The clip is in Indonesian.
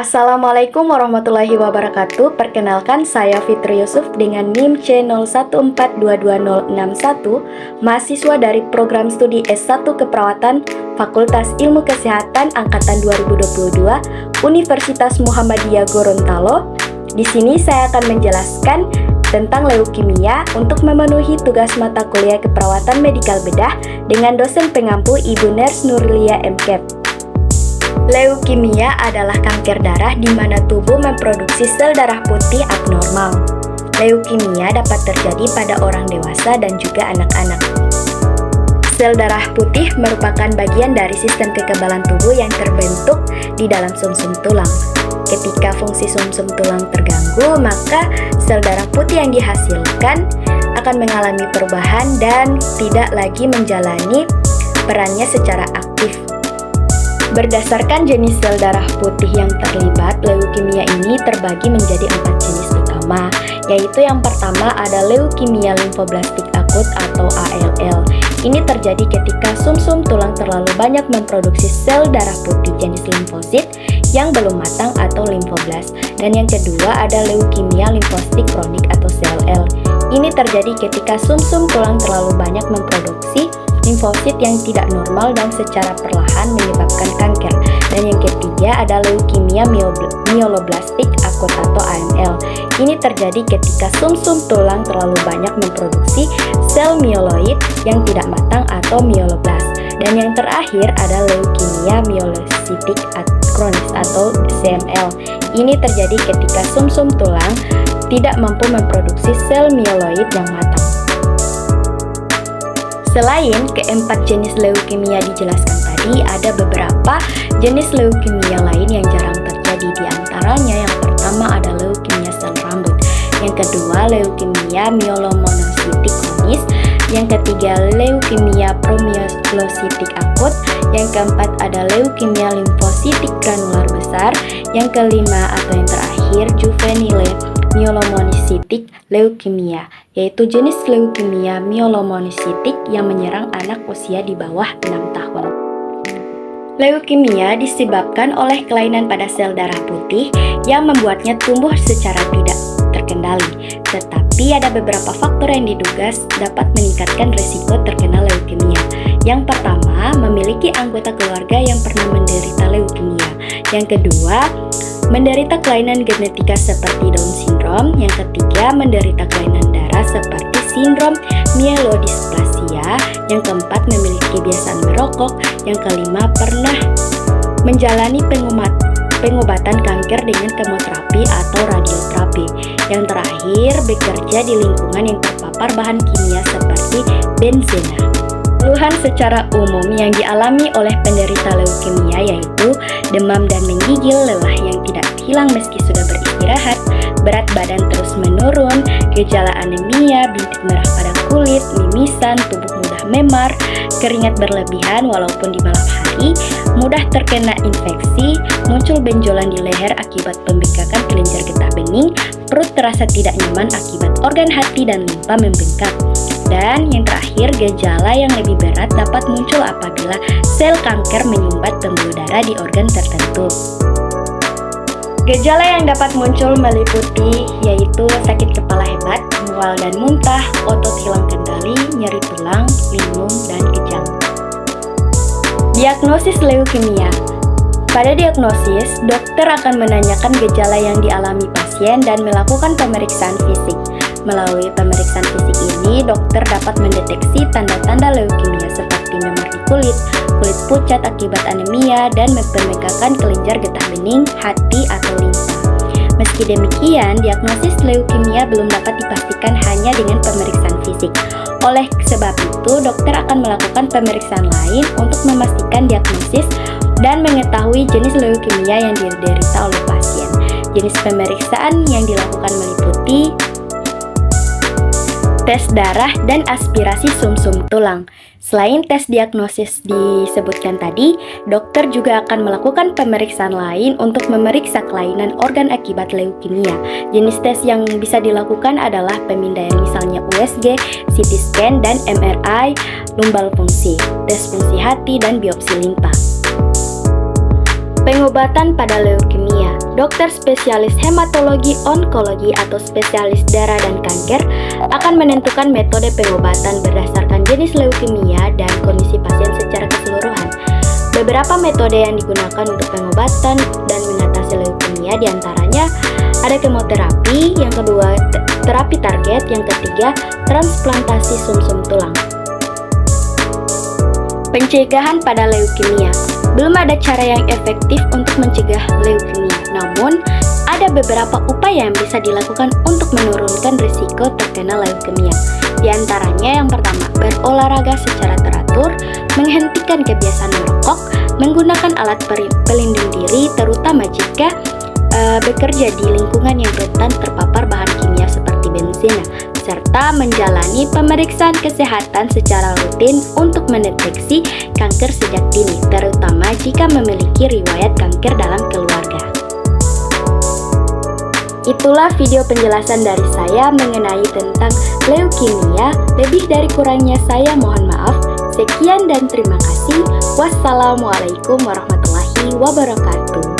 Assalamualaikum warahmatullahi wabarakatuh. Perkenalkan, saya Fitri Yusuf dengan NIM C01422061, mahasiswa dari program studi S1 Keperawatan Fakultas Ilmu Kesehatan Angkatan 2022 Universitas Muhammadiyah Gorontalo. Di sini saya akan menjelaskan tentang leukemia untuk memenuhi tugas mata kuliah keperawatan medikal bedah dengan dosen pengampu Ibu Ners Nurlia MKep. Leukemia adalah kanker darah di mana tubuh memproduksi sel darah putih abnormal. Leukemia dapat terjadi pada orang dewasa dan juga anak-anak. Sel darah putih merupakan bagian dari sistem kekebalan tubuh yang terbentuk di dalam sumsum tulang. Ketika fungsi sumsum tulang terganggu, maka sel darah putih yang dihasilkan akan mengalami perubahan dan tidak lagi menjalani perannya secara aktif. Berdasarkan jenis sel darah putih yang terlibat, leukemia ini terbagi menjadi 4 jenis utama, yaitu yang pertama ada leukemia limfoblastik akut atau ALL. Ini terjadi ketika sumsum tulang terlalu banyak memproduksi sel darah putih jenis limfosit yang belum matang atau limfoblas. Dan yang kedua ada leukemia limfositik kronik atau CLL. Ini terjadi ketika sumsum tulang terlalu banyak memproduksi limfosit yang tidak normal dan secara perlahan menyebabkan kanker. Dan yang ketiga ada leukemia myeloblastik akut atau AML. Ini terjadi ketika sumsum tulang terlalu banyak memproduksi sel myeloid yang tidak matang atau myeloblas. Dan yang terakhir ada leukemia myelositik kronis atau CML. Ini terjadi ketika sumsum tulang tidak mampu memproduksi sel myeloid yang matang. Selain keempat jenis leukemia dijelaskan tadi, ada beberapa jenis leukemia lain yang jarang terjadi. Di antaranya yang pertama ada leukemia sel rambut, yang kedua leukemia myelomonocytic kronis, yang ketiga leukemia promyelositik akut, yang keempat ada leukemia limfositik granular besar, yang kelima atau yang terakhir juvenile myelomonocytic leukemia, yaitu jenis leukemia myelomonocytic yang menyerang anak usia di bawah 6 tahun. Leukemia disebabkan oleh kelainan pada sel darah putih yang membuatnya tumbuh secara tidak terkendali. Tetapi ada beberapa faktor yang diduga dapat meningkatkan risiko terkena leukemia. Yang pertama, memiliki anggota keluarga yang pernah menderita leukemia. Yang kedua, menderita kelainan genetika seperti Down syndrome. Yang ketiga, menderita kelainan darah seperti sindrom myelodysplasia. Yang keempat, memiliki kebiasaan merokok. Yang kelima, pernah menjalani pengobatan kanker dengan kemoterapi atau radioterapi. Yang terakhir, bekerja di lingkungan yang terpapar bahan kimia seperti benzena. Keluhan secara umum yang dialami oleh penderita leukemia yaitu demam dan menggigil, lelah yang tidak hilang meski sudah beristirahat, berat badan terus menurun, gejala anemia, bintik merah pada kulit, mimisan, tubuh mudah memar, keringat berlebihan walaupun di malam hari, mudah terkena infeksi, muncul benjolan di leher akibat pembengkakan kelenjar getah bening, perut terasa tidak nyaman akibat organ hati dan limpa membengkak. Dan yang terakhir, gejala yang lebih berat dapat muncul apabila sel kanker menyumbat pembuluh darah di organ tertentu. Gejala yang dapat muncul meliputi yaitu sakit kepala hebat, mual dan muntah, otot hilang kendali, nyeri tulang, linglung, dan kejang. Diagnosis leukemia. Pada diagnosis, dokter akan menanyakan gejala yang dialami pasien dan melakukan pemeriksaan fisik. Melalui pemeriksaan fisik ini, dokter dapat mendeteksi tanda-tanda leukemia seperti memar di kulit pucat akibat anemia, dan pembengkakan kelenjar getah bening, hati, atau limpa. Meski demikian, diagnosis leukemia belum dapat dipastikan hanya dengan pemeriksaan fisik. Oleh sebab itu, dokter akan melakukan pemeriksaan lain untuk memastikan diagnosis dan mengetahui jenis leukemia yang diderita oleh pasien. Jenis pemeriksaan yang dilakukan meliputi tes darah dan aspirasi sumsum tulang. Selain tes diagnosis disebutkan tadi, dokter juga akan melakukan pemeriksaan lain untuk memeriksa kelainan organ akibat leukemia. Jenis tes yang bisa dilakukan adalah pemindaian misalnya USG, CT scan, dan MRI lumbal fungsi, tes fungsi hati, dan biopsi limpa. Pengobatan pada leukemia. dokter spesialis hematologi onkologi atau spesialis darah dan kanker akan menentukan metode pengobatan berdasarkan jenis leukemia dan kondisi pasien secara keseluruhan. Beberapa metode yang digunakan untuk pengobatan dan mengatasi leukemia diantaranya ada kemoterapi, yang kedua terapi target, yang ketiga transplantasi sumsum tulang. Pencegahan pada leukemia. Belum ada cara yang efektif untuk mencegah leukemia, namun ada beberapa upaya yang bisa dilakukan untuk menurunkan risiko terkena leukemia. Di antaranya yang pertama, berolahraga secara teratur, menghentikan kebiasaan merokok, menggunakan alat pelindung diri terutama jika bekerja di lingkungan yang rentan terpapar bahan kimia seperti bensin, serta menjalani pemeriksaan kesehatan secara rutin untuk mendeteksi kanker sejak dini, terutama jika memiliki riwayat kanker dalam keluarga. Itulah video penjelasan dari saya mengenai tentang leukemia. Lebih dari kurangnya saya mohon maaf. Sekian dan terima kasih. Wassalamualaikum warahmatullahi wabarakatuh.